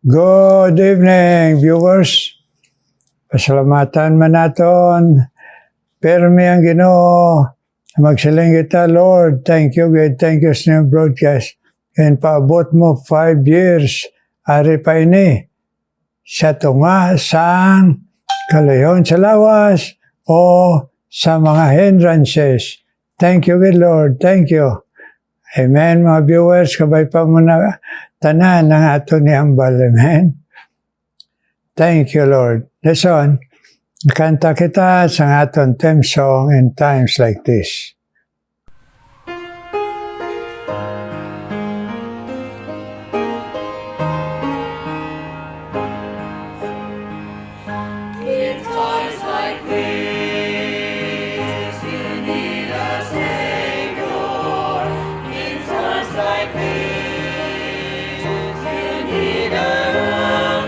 Good evening, viewers. Pasalamatan man naton. Permi ang Ginoo. Magsiling kita, Lord. Thank you, God. Thank you sa iyong broadcast. And paabot mo 5 years. Ari pa ini. Sa tunga, sang kalayon sa lawas o sa mga hindrances. Thank you, good Lord. Thank you. Amen, mga viewers. Kabay pa muna tanan ng ato ni Hambal. Amen. Thank you, Lord. Listen, kanta kita sa aton theme song in times like this. In times like this, you need a Savior. In times like this, you need a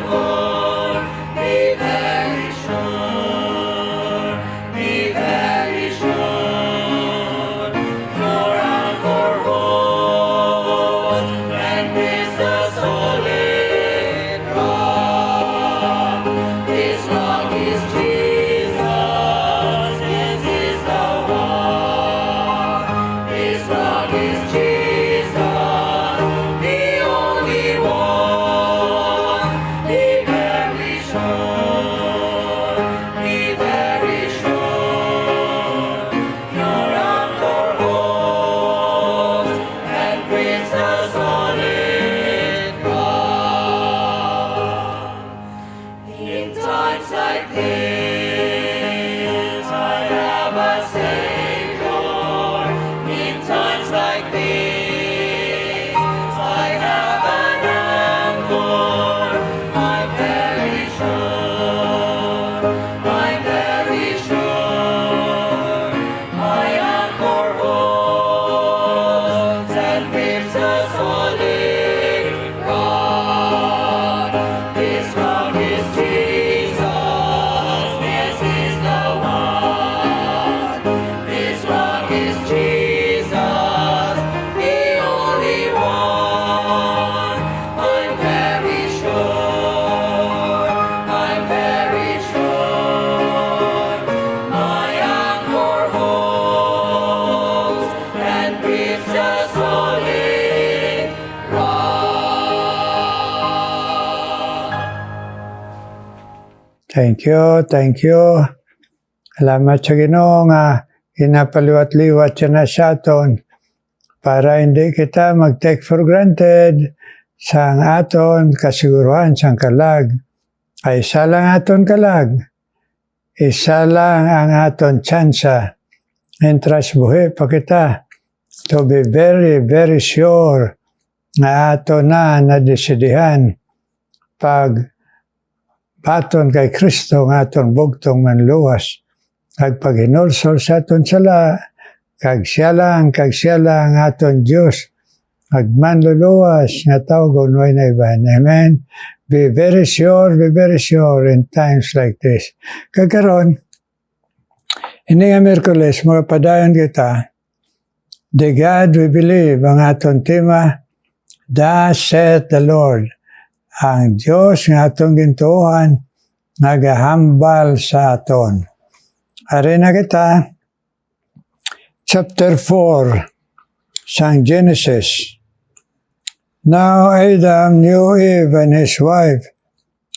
Lord. Be very sure, be very sure. Your anchor holds and is a solid rock. This rock is Jesus, this is the one. This rock is Jesus, the only one. Be very sure, be very sure. Your anchor holds and brings a solid rock. In times like this, I have a Savior. In times like this, I have an anchor. I'm very sure, I'm very sure. My anchor holds and grips a solid rock. This rock is Jesus, this is the one. This rock is Jesus, the only one. I'm very sure, I'm very sure. My anchor holds and grips a solid rock. Thank you, thank you. Salamat sa Ginoo nga ginapaliwat-liwat siya na sa aton para hindi kita mag-take for granted sa aton kasiguruhan sa kalag. Ay isa lang aton kalag. Isa lang ang aton tsansa. Entras buhi pa kita to be very, very sure na ato na nadesidihan pag baton kay Kristo nga aton bugtong manluwas. Kag paghinulsol sa aton sala, kag siya lang aton Diyos. Kag manluluwas nga tawgon way na iban. Amen. Be very sure in times like this. Kagkaron, ini nga Miyerkules, mga padayon kita, the God we believe, ang aton tema, thus saith the Lord. Ang Diyos nga atong gintuohan, nagahambal sa aton. Ari na kita, chapter 4, sang Genesis. Now Adam knew Eve and his wife,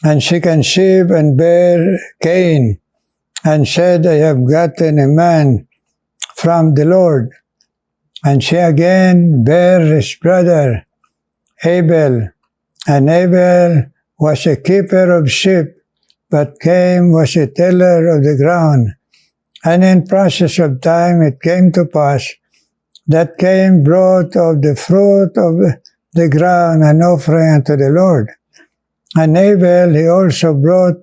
and she conceived and bare Cain, and said, I have gotten a man from the Lord. And she again bare his brother Abel, and Abel was a keeper of sheep, but Cain was a tiller of the ground. And in process of time it came to pass that Cain brought of the fruit of the ground an offering unto the Lord. And Abel he also brought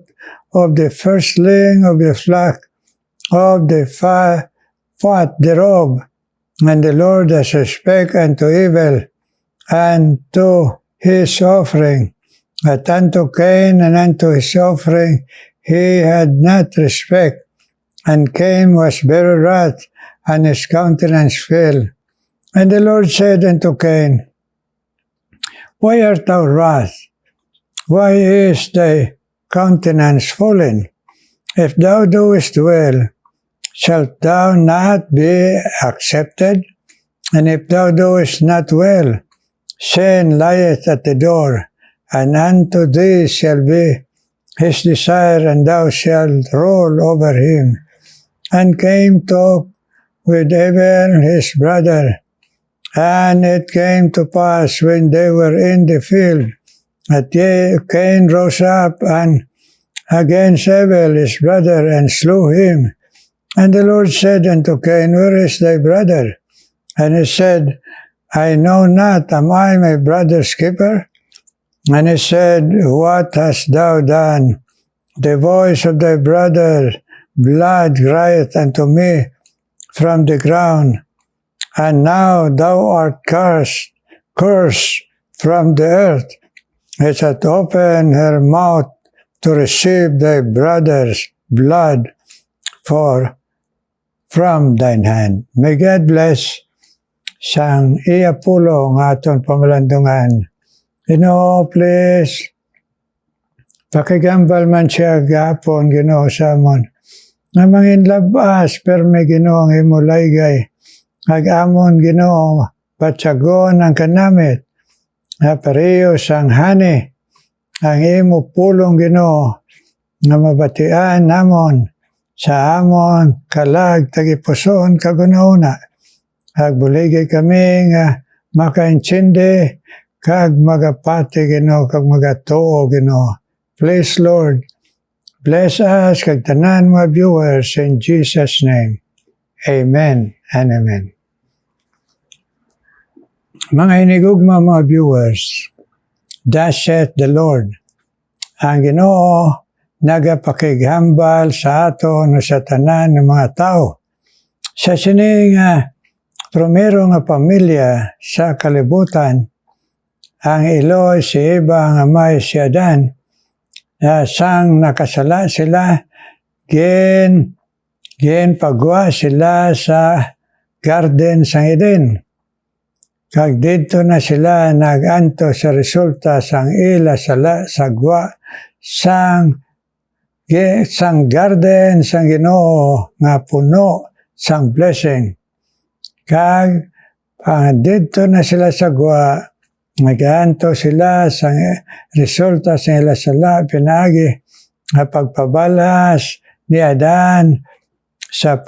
of the firstling of the flock of the fat thereof. And the Lord has respect unto Abel and to his offering, but unto Cain and unto his offering he had not respect. And Cain was very wrath, and his countenance fell. And the Lord said unto Cain, Why art thou wrath? Why is thy countenance fallen? If thou doest well, shalt thou not be accepted? And if thou doest not well, sin lieth at the door, and unto thee shall be his desire, and thou shalt rule over him. And Cain talked with Abel his brother. And it came to pass when they were in the field, that Cain rose up and against Abel his brother, and slew him. And the Lord said unto Cain, Where is thy brother? And he said, I know not, am I my brother's keeper? And he said, What hast thou done? The voice of thy brother's blood crieth unto me from the ground. And now thou art cursed from the earth, which hath opened her mouth to receive thy brother's blood from thine hand. May God bless siyang iapulo ng aton pamalandungan. Ginoo, please, pakigambal man siya gapon, Ginoo, sa amon. Nga manginlabas, pero may Ginoo ang imulaygay. Ag-amon, Ginoo, patsagon ang kanamit, na pareho sang hani, ang imo pulong, Ginoo, nga mabatian namon, sa amon, kalag, tagipuson, kagunauna. Agbuligay kami nga makaintindi, kag magapati, Ginoo, kag magatuo, Ginoo. Please, Lord, bless us, kag tanan mga viewers, in Jesus' name. Amen and amen. Mga inigugma mga viewers, thus saith the Lord, ang Ginoo nagapakighambal sa aton sa tanan ng mga tao. Sa sining primero nga pamilya sa kalibutan, ang Eloy, si Eva, ang amay, si Adan, sang nakasala sila, gen pagwa sila sa garden sang Eden. Kag dito na sila naganto sa resulta sang ila sagwa sang garden sang Ginoo nga puno sang blessing. Kag dito na sila sagwa, naganto sila sang resulta sang ila sala pinagi nga pagpabalas ni Adan sa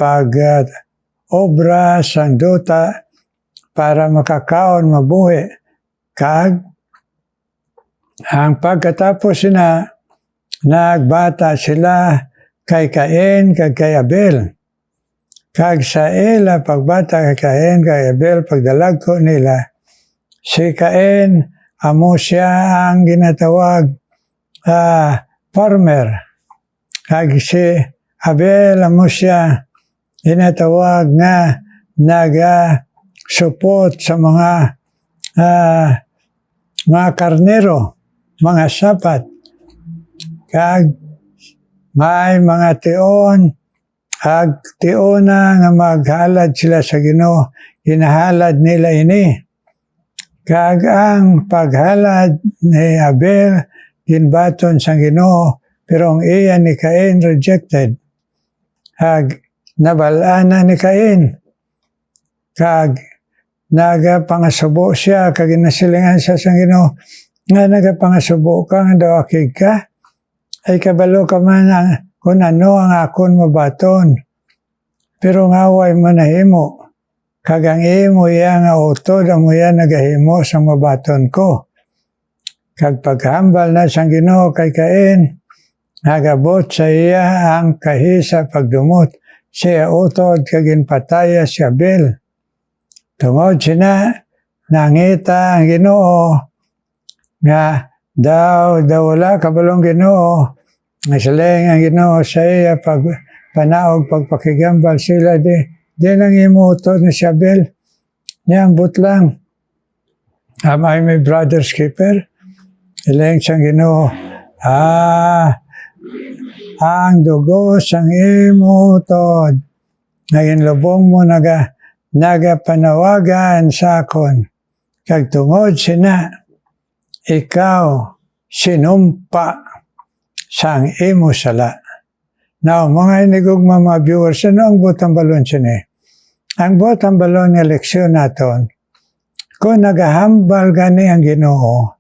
obra sang duta para makakaon mabuhi. Kag ang pagkatapos sina nagbata sila kay Cain kag kay Abel. Kag sa ila pagbata kay Cain kay Abel, pagdalag ko nila, si Cain amo siya ang ginatawag farmer. Kag si Abel amo siya ginatawag nga support sa mga karnero, mga sapat. Kag may mga tion, kag tiona nga maghalad sila sa Ginoo, hinahalad nila ini. Kag ang paghalad ni Abel, ginbaton sa Ginoo, pero ang iya ni Cain rejected. Kag nabalana ni Cain. Kag nagapangasubo siya, kag inasilingan siya sa Ginoo, nga nagapangasubo ka, nga daw akig ka, ay kabalo ka man kung ano ang akon mabaton. Pero ngaway man nahimo, kag ang imo iya nga utod, ang iya nagahimo sa mabaton ko. Kag paghambal na sa Ginoo kay Cain, nagabot sa iya ang kahisa pagdumot, siya utod kag ginpataya si Abel. Tungod sina, nangita ang Ginoo nga daw wala kabalong Ginoo, nasaling ang Ginoo sa iya panaog pagpakigambal sila di nang imuutod ni si Abel. Niambot lang. Am I my brother's keeper? Ilang siyang Ginoo, ang dugo sang imuutod, ngayon lubong mo nagapanawagan sa akon, kag tungod sina, ikaw sinumpa sang imo sala. Now, mga inigog mga viewers, ano ang butang balon sini? Ang butang balon nga leksyon naton, kung nagahambal gani ang Ginoo,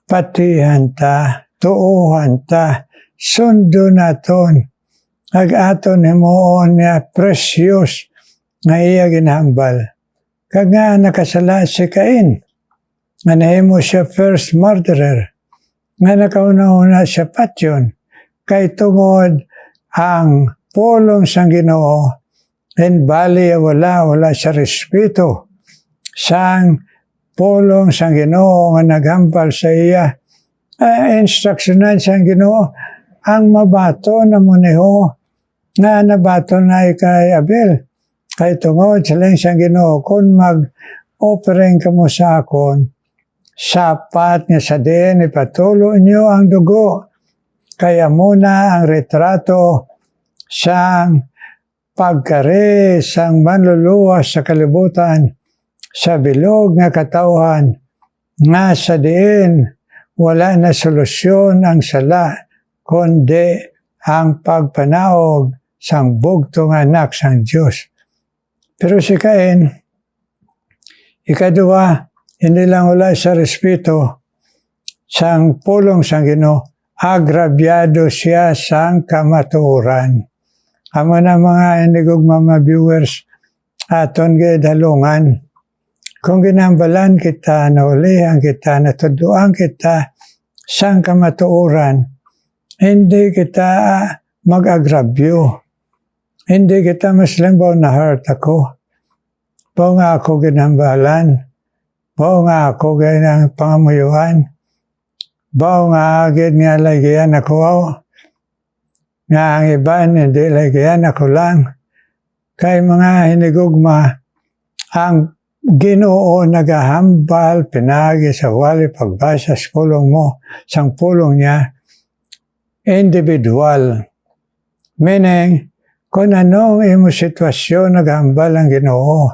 patihan ta, tuuhan ta, sundo naton, ag aton himuon niya precious nga iya ginahambal. Kag nga nakasala si Cain, nga nahimo siya first murderer, nga nakauna-una siya patyon, kay tungod ang pulong sang Ginoo, and bali wala siya respeto sang pulong sang Ginoo nga naghambal sa iya. Instruksyonan sang Ginoo, ang mabato na muniho nga nabato na kay Abel. Kay tungod silang sang Ginoo, kung mag-offering ka mo sa akon, sapat nga sa din ipatulo niyo ang dugo. Kaya muna ang retrato sang pagkari sang manluluwas sa kalibutan, sa bilog nga katawhan, nga sa diin wala na solusyon ang sala, kundi ang pagpanaog sang bugtong anak sang Diyos. Pero si Cain, ikaduwa, hindi lang wala sa respeto sang pulong sang Ginoo, agrabyado siya sang kamatuoran. Amo na mga inigog mga viewers, aton gid halungan. Kung ginambalan kita, naulihan kita, natuduan kita sang kamatuoran, hindi kita mag-agrabyo. Hindi kita maslimbaw na hurt ako. Baw nga ako ginambalan. Baw nga ako ginang pangamuyuan. Baw nga agad nga lagyan ako, nga ang iban hindi lagyan ako lang. Kay mga hinigugma, ang Ginoo nagahambal pinagi sa wali pagbasa sa pulong mo, sang pulong niya, individual. Meaning, kung anong imo sitwasyon nagahambal ang Ginoo.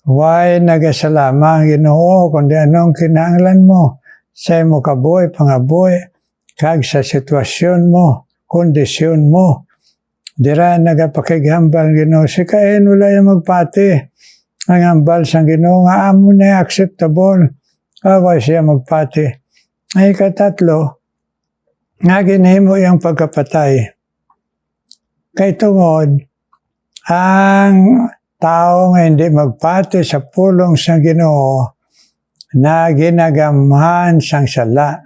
Why nagasalama ang Ginoo, kundi anong kinahanglan mo sa imo kabuhi, pangabuhi, kag sa sitwasyon mo, kondisyon mo. Dira nagapakighambal Ginoo. Si Cain wala yung magpati. Ang hambal sang Ginoo nga amo na acceptable. Awa siya magpati. Ay katatlo, nga ginhimo yung pagkapatay. Kay tungod, ang tao nga hindi magpati sa pulong sang Ginoo, na ginagamahan sang sala.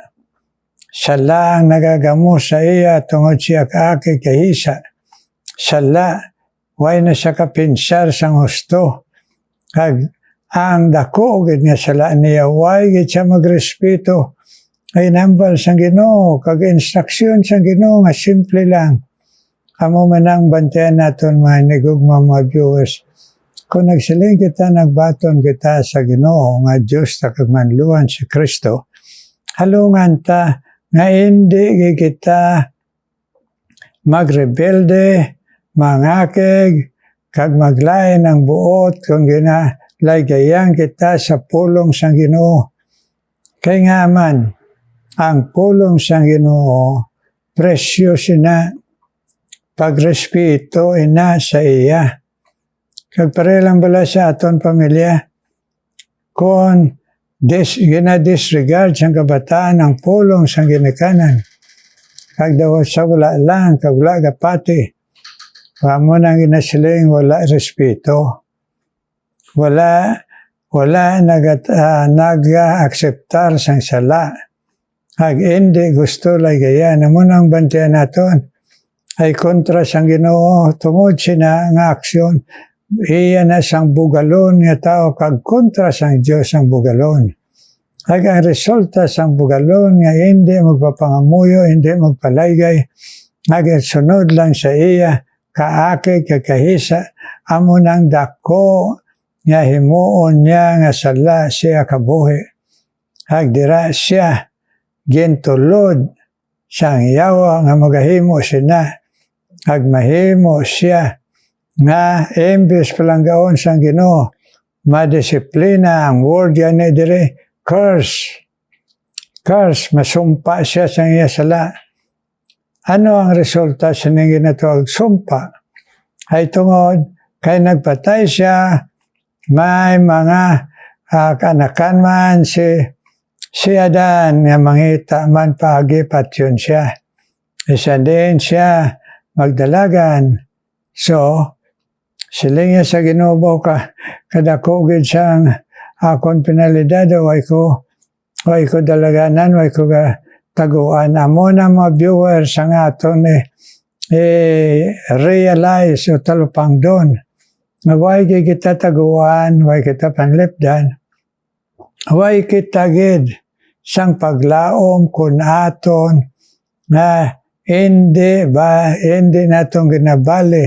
Sala ang nagagamo sa iya tungod siya kaaki kahisa. Sala, way na siya kapinsar sang husto. Kag ang dako gid nga sala niya, way gid siya magrespeto. Ay nambal sang Ginoo, kag instruksyon sang Ginoo nga simple lang. Amo man ang bantayan naton mga nigugma mga viewers. Kung nagsiling kita, nagbaton kita sa Ginoo nga Diyos ta kag manluan si Kristo, halungan ta nga hindi kita magrebelde, mangakig, kag maglain ang buot kung ginalaygayang kita sa pulong sang Ginoo. Kay nga man, ang pulong sang Ginoo, precious ina, pagrespeto ina sa iya. Kag parelang bala sa aton pamilya, kung gina-disregard sang kabataan ang pulong sang ginikanan, kag daw sa wala lang, kag wala gapati, mo nang ginasiling wala respeto. Wala nag-akseptar sang sala. Kag hindi gusto lagaya, namo nang bantayan naton, ay kontra sang Ginoo, tungod sina nga aksyon, iya na sang bugalon nga tao, kag kontra sang Dios sang bugalon. Kag ang resulta sang bugalon nga hindi magpapangamuyo, hindi magpalaygay, sunod lang sa iya, kaake, kakahisa, amo nang dako, nga himuon niya nga sala siya kabuhi. Kag dira siya, gintulod, siyang yawa nga magahimo sina, kag mahimo siya, nga imbis palanggaon sang Ginoo, madisiplina ang word yan dire, curse. curse, masumpa siya sa iya sala. Ano ang resulta sa nang ginatawag sumpa? Ay tungod, kay nagpatay siya, may mga kanakan man si Adan nga mangita man paagipat yun siya. Isa din siya magdalagan. So, siling niya sa Ginoo kadakugid siyang akon penalidad, way ko dalaganan, way ko taguan. Amo na mga viewers ang aton realize o talupang doon. Way kita taguan, way kita panlipdan, way kita gid sang paglaom kun aton na hindi natong ginabali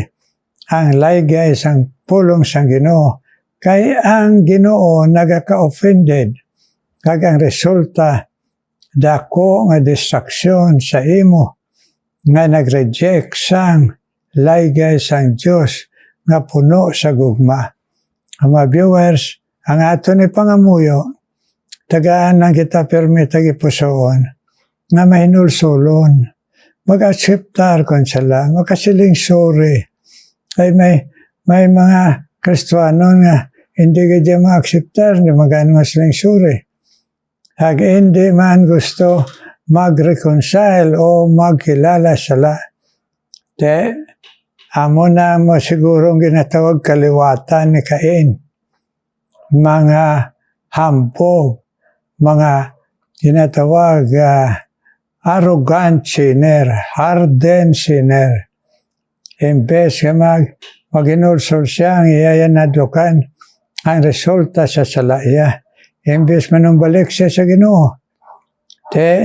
ang laygay sang pulong sang Ginoo. Kay ang Ginoo nagaka-offended kag ang resulta dako nga distraksyon sa imo nga nag-reject sang laygay sang Dios nga puno sa gugma. Ang mga viewers, ang ato ni pangamuyo, tagaan lang kita permit tagipusoon nga mahinulsulon, mag-akseptar kon sila, makasiling sorry. Ay may mga Kristiyano nga hindi ka ma-akseptar, hindi magano siling sorry. Hag hindi man gusto mag-reconcile o magkilala sila. Amo na mo sigurong ginatawag kaliwatan ni Cain. Mga hambog, mga ginatawag arrogant sinner, hardened sinner. Imbes ka mag-inulsol siya, ang iyayan nadlukan, ang resulta sa salaya. Imbes manumbalik siya sa Ginoo.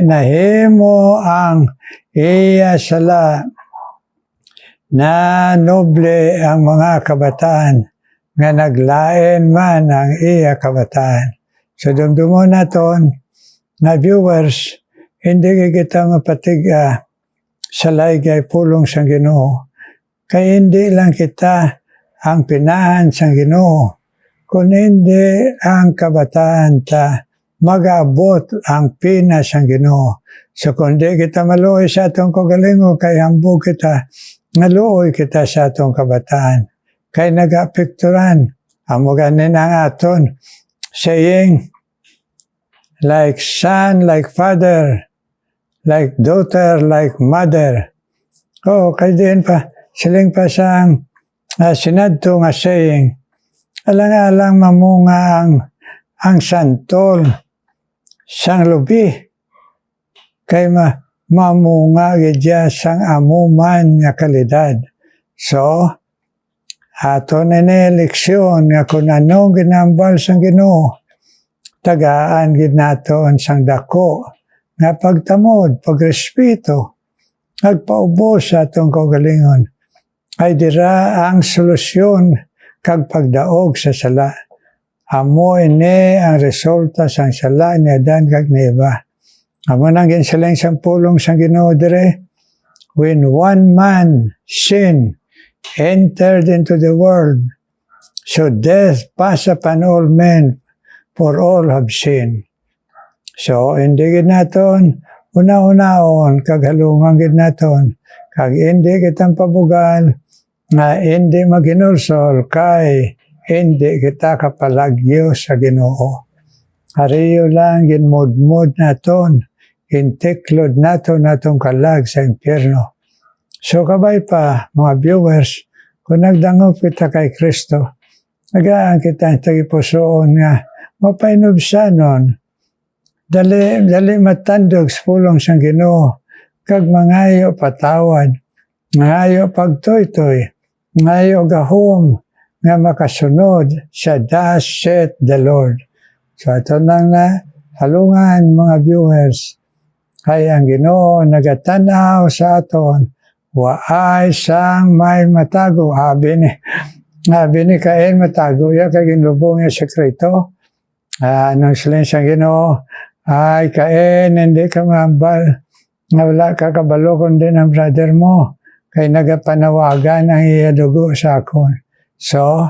Nahimo ang iya sala na noble ang mga kabataan nga naglain man ang iya kabataan. So dumdumo naton na viewers, hindi kita mapatiga sa laygay pulong sang Ginoo. Kaya hindi lang kita ang pinahan sang Ginoo, kung hindi ang kabataan ta mag-abot ang pina sang Ginoo. So kung di kita maluoy sa atong kagalingo, kay hambog kita, naluoy kita sa atong kabataan. Kay nag-apekturan, amo ganin ang aton saying, like son, like father, like daughter, like mother. Kay din pa, siling pa sang sinadto nga saying, alang-alang mamunga ang santol sang lubi, kay mamunga gidya sang amuman nga kalidad. So, ato na leksyon nga kung anong ginambal sang Ginoo, tagaan gid naton sang dako nga pagtamod, pagrespeto, agpaubos sa atong kaugalingon, ay dira ang solusyon kag pagdaog sa sala. Amo ini ang resulta sang sala ni Adan kag ni Eva. Amo nang ginsaling sang pulong sang Ginoo dire, when one man sin entered into the world, so death passed upon all men, for all have sinned. So hindi gid naton una-unaon kag halungan gid naton, kag hindi kitang pabugal nga hindi maginulsol kay hindi kita kapalagyo sa Ginoo. Hariyo lang ginmudmud naton, gintiklod naton natong kalag sa impyerno. So kabay pa mga viewers, kung nagdangop kita kay Kristo, nagaan kita tagipusoon nga mapainubsanon, dali matandog sa pulong sang Ginoo, kag mangayo patawad, mangayo pagtoy-toy, mangayo gahom, nga makasunod sa thus saith the Lord. So ito nang na halungan mga viewers, ay ang Ginoo nagatanaw sa aton, waay sang may matago. Habi ni Cain matago ya kay ginlubong niya sekreto. Anong silin siyang Ginoo, ay Cain, hindi ka mambal, nga wala ka kabalo kundi ng brother mo, kay nagapanawagan ang iya dugo sa akon. So,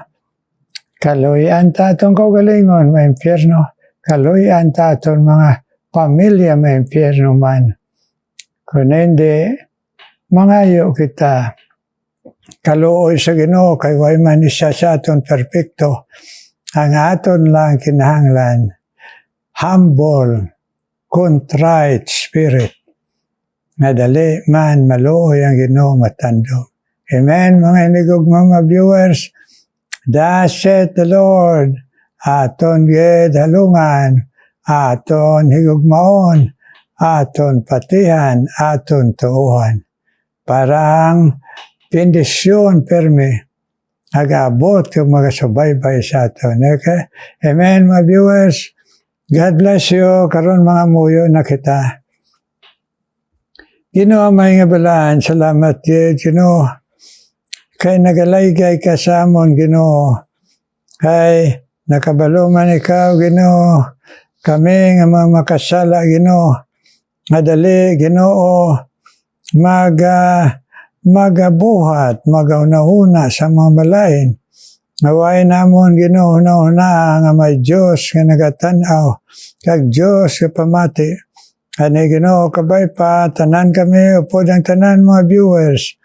kaluyan ta atong kaugalingon, may impyerno, kaluyan ta atong mga pamilya maimpyerno man. Kung hindi, mangayo kita. Kaluoy sa Ginoo kay way man isa sa aton perpekto. Ang aton lang kinahanglan, humble, contrite spirit. Nadali man maluoy ang Ginoo matandog. Amen, mga inigog mga viewers. Thus saith the Lord, aton gid halungan, aton higugmaon, aton patihan, aton tuuhan. Parang bendisyon permi,ag-abot yung mga subaybay sa aton. Okay? Amen, mga viewers. God bless you. Karon mga muyo na kita. Ginoo may nga balaan, salamat yun, Ginoo. Kay nagalaygay ka sa amon, Ginoo. Kay nakabaluman ikaw, Ginoo. Kami nga mga makasala, Ginoo. Madali, Ginoo. Magabuhat, magaunahuna sa mga malain. Naway namon, Ginoo, una nga may Diyos nga nagatanaw. Kag Diyos nga pamati. Ani Ginoo kabay pa, tanan kami, upod ang tanan mga viewers,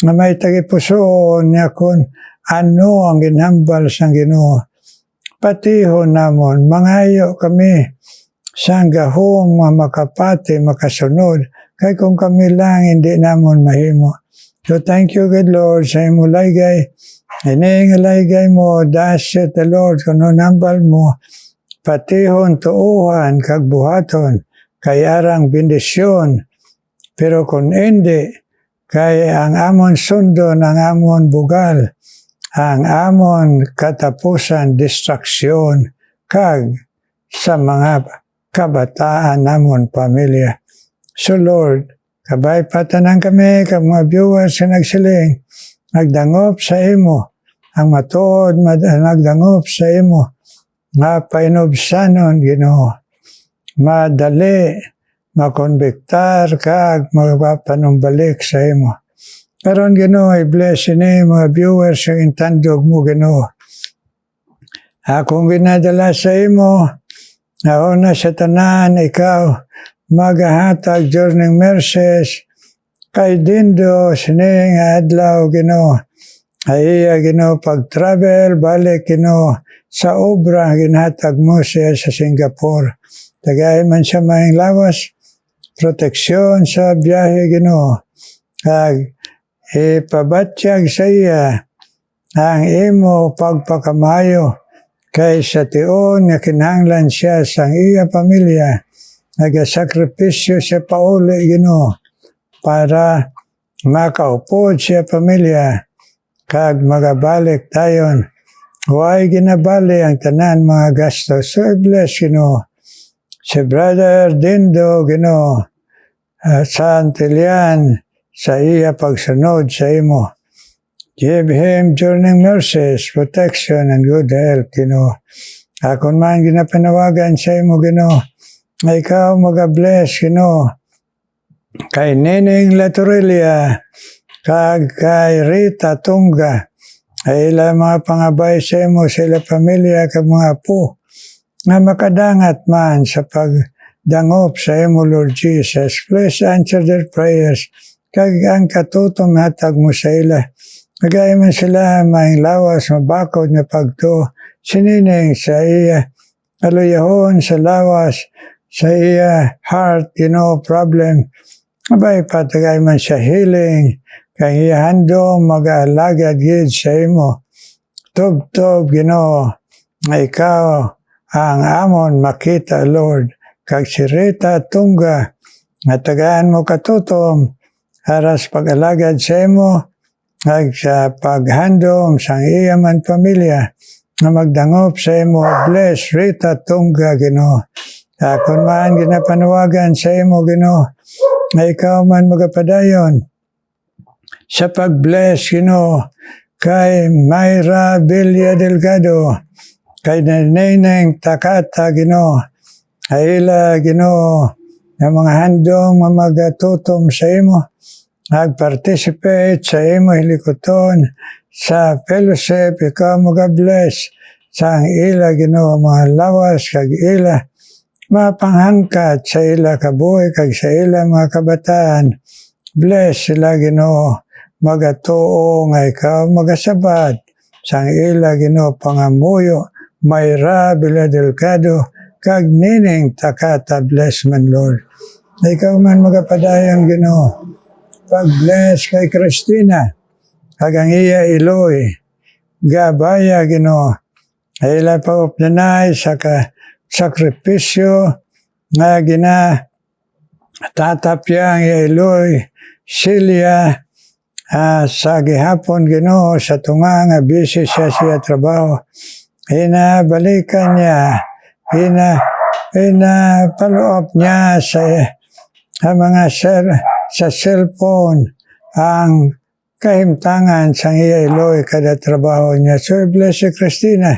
na may tagipusoon niya kung ano ang ginhambal sang Ginoo. Patihon namon, mangayo kami sang gahong makapati, makasunod, kay kung kami lang hindi namon mahimo. So thank you, good Lord, sa imo laygay. Ini nga laygay mo, thus saith the Lord, kung nambal mo, patihon, tuuhan, kag buhaton, kay arang bendisyon. Pero kung hindi, kay ang amon sundon, ang amon bugal, ang amon katapusan, distraksyon, kag sa mga kabataan namon pamilya. So Lord, kabay patanan kami, kag mga viewers na nagsiling, nagdangop sa imo, ang matuod, nagdangop sa imo, nga painobsanon, Ginoo. Madali, makonbiktar kag magpapanumbalik sa imo. Karon Ginoo, i-bless ini mga viewers ang intandog mo, Ginoo. Akong ginadala sa imo, nauna sa tanan, ikaw, magahatag journey mercies, kay dindo, sining adlaw, Ginoo. Ay Ginoo, pag-travel, balik, Ginoo, sa obra, ginhatag mo siya sa Singapore. Tagay man siya maing lawas, proteksyon sa biyahe, Ginoo. Kag ipabatyag sa iya ang imo pagpakamayo kay sa tiyon nga kinahanglan siya sang iya pamilya. Nagasakripisyo siya pauli, Ginoo, para makaupod siya pamilya kag magabalik tayon. Huwag ginabali ang tanan mga gastos. So bless, Ginoo. Si Brother Dindo, Ginoo, sa Antilian, sa iya pagsunod sa imo. Give him journeying mercies, protection, and good health, Ginoo. Akon man ginapanawagan sa imo, Ginoo, na ikaw mag-bless, Ginoo, kay Nining Laturelia, kag kay Rita Tunga, ay ila mga pangabay sa imo, sa ila pamilya, kag mga apo, nga makadangat man sa pagdangop sa imo, Lord Jesus. Please answer their prayers. Kag ang katutom hatag mo sa ila. Nagay man sila maing lawas, mabakod na pagto. Sinining sa iya aluyahon sa lawas, sa iya heart, problem. Abay patagay man sa healing. Kay iya handom mag-aalagad gid sa imo. Tub-tub, Ginoo, nga ikaw ang amon makita, Lord, kag si Rita Tunga, nga tagaan mo katutom, haras pag-alagad sa imo, kag sa paghandom sa iya man pamilya, nga magdangop sa imo. Bless Rita Tunga, Ginoo. Kung man ginapanawagan sa imo, Ginoo, nga ikaw man magapadayon sa pag-bless, Ginoo, kay Mayra Villa Delgado, kay Neneng Takata, Ginoo, ay ila, Ginoo, na mga handong mamagatutom sa imo, nag-participate sa imo hilikoton, sa fellowship, ikaw mag-bless, sa ang ila, Ginoo, mga lawas, kag ila, mapanghangkat sa ila kabuhi kag sa ila mga kabataan. Bless sila Ginoo, magatuo nga ikaw magasabat sang ila Ginoo pangamuyo, Mayra Bila Delgado, kag nining Takata. Bless man Lord. Ikaw man magapadayon Ginoo, pag-bless kay Christina, kag ang iya Iloy, gabaya Ginoo, ila pa upnanay sa sakripisyo nga tatapya ang iya Iloy, Silya, sa gihapon Ginoo sa tunga nga busy siya trabaho. Balikan niya, follow up niya sa mga sa cellphone ang kahimtangan sa iya Iloy kada trabaho niya. So bless si Christina,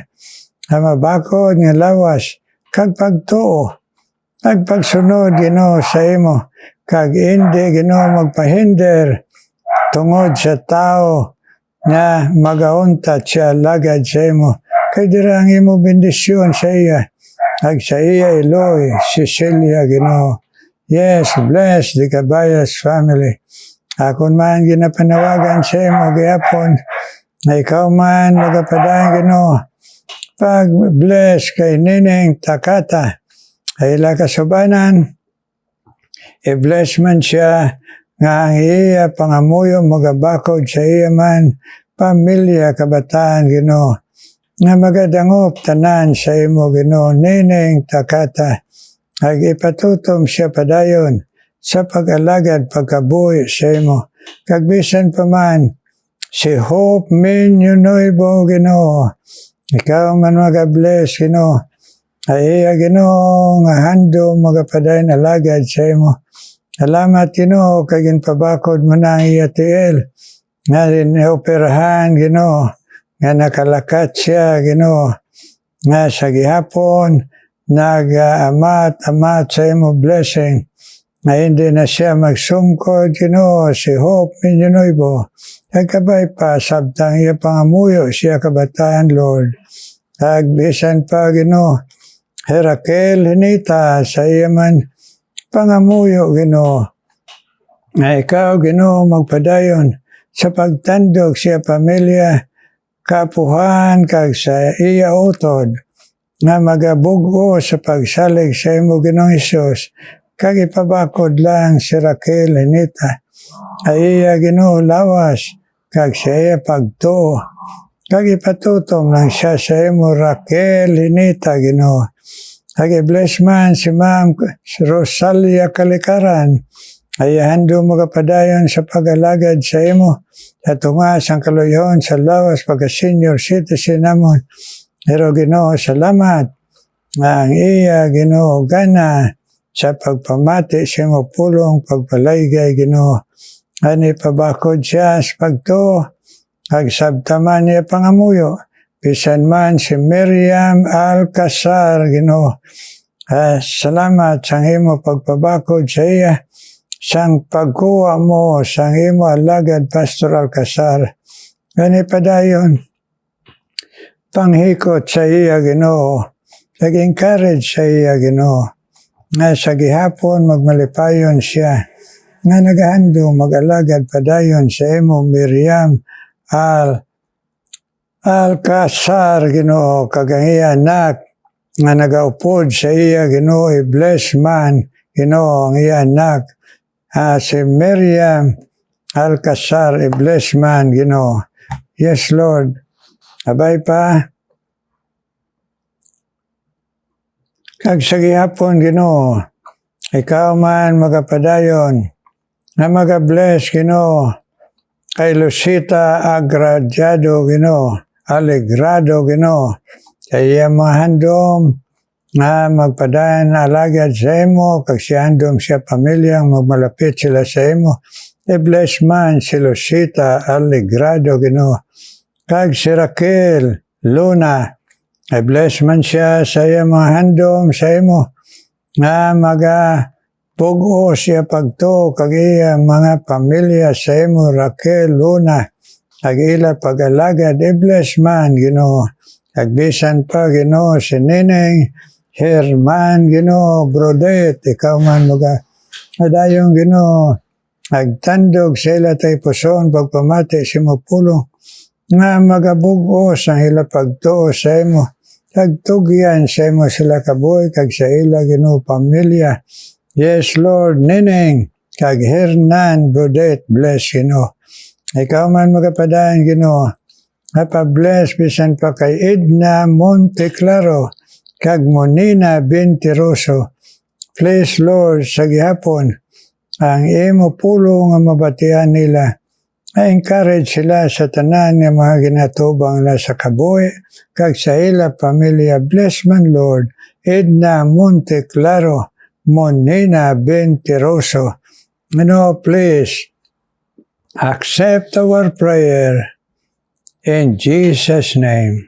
mabakod nga lawas, kag pagtuo, kag pagsunod Ginoo sa imo, kag hindi Ginoo magpahinder tungod sa tao na magauntat siya lagad sa imo. Kay dira ang imo bendisyon sa iya, ag sa iya Iloy, Cecilia Ginoo. Yes, bless the Cabayas family. Akon man ginapanawagan sa imo gihapon, na ikaw man magapadayon Ginoo, pag-bless kay Nining Takata, ay ila kasubanan, i-bless man siya, nga ang iya pangamuyo magabakod sa iya man, pamilya, kabataan Ginoo, nga magadangop tanan sa imo Ginoo, Nining Takata, ag ipatutom siya padayon sa pag-alagad pagkabuhi sa imo. Kag bisan pa man, si Hope Minunoybo Ginoo, ikaw man magabless Ginoo, ay iya Ginoo nga hando magapadayon alagad sa imo. Salamat Ginoo kag ginpabakod mo na ang iya tiil nga operahan Ginoo, nga nakalakat siya Ginoo, nga sa gihapon nag-amat sa imo blessing, nga hindi na siya magsungkod Ginoo, si Hope Minunoybo, kag kabay pa sabtang iya pangamuyo siya kabataan Lord. Kag bisan pa Ginoo, Herakel Hinita sa iya man pangamuyo Ginoo, nga ikaw Ginoo magpadayon sa pagtandog siya pamilya, kapuhan kag sa iya utod, nga magabugo sa pagsalig sa imo Ginoong Hesus, kag ipabakod lang si Raquel Hinita, ay iya Ginoo lawas, kag sa iya pagtuo, kag ipatutom lang siya sa imo Raquel Hinita Ginoo. Kag i-bless man si Ma'am Rosalia Kalikaran, ay hando magapadayon sa pag-alagad sa imo, sa tunga sang kaluyon sa lawas pagka-senior citizen namon. Pero Ginoo, salamat ang iya Ginoo gana sa pagpamati sa imo pulong pagpalaygay Ginoo. Ani pabakod siya sa pagtuo, kag sabtaman niya pangamuyo, bisan man si Miriam Alcazar Ginoo. Salamat sa imo pagpabakod sa iya, sang pagkuha mo sang imo alagad Pastor Alcazar. Gani padayon panghikot sa iya Ginoo, nag-encourage sa iya Ginoo, nga sa gihapon magmalipayon siya, nga nagahando mag-alagad padayon sa imo Miriam Alcazar Ginoo, kag ang iya anak nga nagaupod sa iya Ginoo, i-bless man Ginoo ang iya anak, si Miriam Alcazar, i-bless man Ginoo. Yes Lord. Abay pa, kag sa gihapon Ginoo, ikaw man magapadayon, na magabless Ginoo, kay Lucita Agradiado Ginoo, Alegrado Ginoo, kay iya mga handom, nga magpadayon alagad sa imo, kag si handom siya pamilyang magmalapit sila sa imo, i-bless man si Lucita Alegrado Ginoo, kag si Raquel Luna, i-bless man siya sa iya mga handom sa imo, nga pugo siya pagtuo kag iya mga pamilya sa imo Raquel Luna, kag ila pag-alagad, i-bless man Ginoo. Kag bisan pa Ginoo si Nining Herman, Ginoo, Brodet, ikaw man mga adayong Ginoo, agtandog sa ila tay puson, pagpamati si mo pulong, nga magabugos ang ila pagtuo sa imo, tagtugyan sa imo sila kabuhi, kag sa ila Ginoo pamilya. Yes, Lord, Nineng, kag Hernan, Brodet, bless Ginoo. Ikaw man magapadaan Ginoo, bless bisan pa kay Edna Monteclaro, kag Monina Bentiroso. Please Lord, sa gihapon, ang imo pulo nga mabatian nila, encourage sila sa tanan nga mga ginatubang na sa kabuhi, kag sa ila pamilya. Bless man Lord, Edna Monteclaro, Monina Bentiroso. Please, accept our prayer in Jesus' name.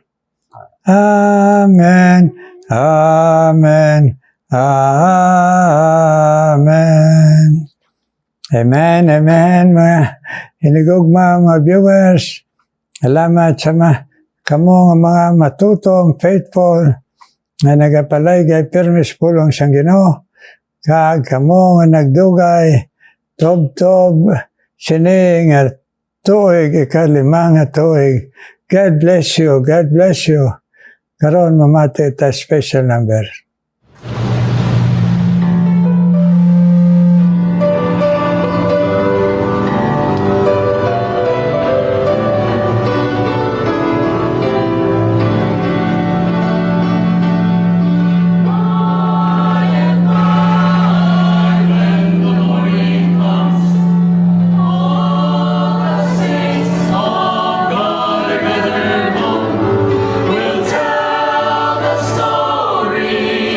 Amen. Amen. Amen. Amen. Amen. Mga hinigugma, mga viewers, salamat sa kamo nga mga matutong, faithful, nga nagapalay kay permis pulong sang Ginoo, kag kamo nga nagdugay, tob-tob, sini nga tuig, ikalima nga tuig. God bless you. God bless you. Karon mamati ta special number. Will tell the story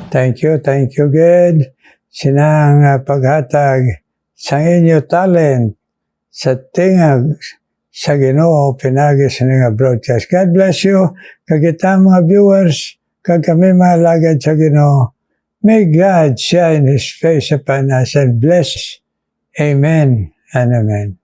Thank you, God. Sinang paghatag sa inyo talent sa tingag sa Ginoo pinagi sa nga broadcast. God bless you. Kagita mga viewers, kag kami mga lagad sa Ginoo. May God shine His face upon us and bless. Amen and amen.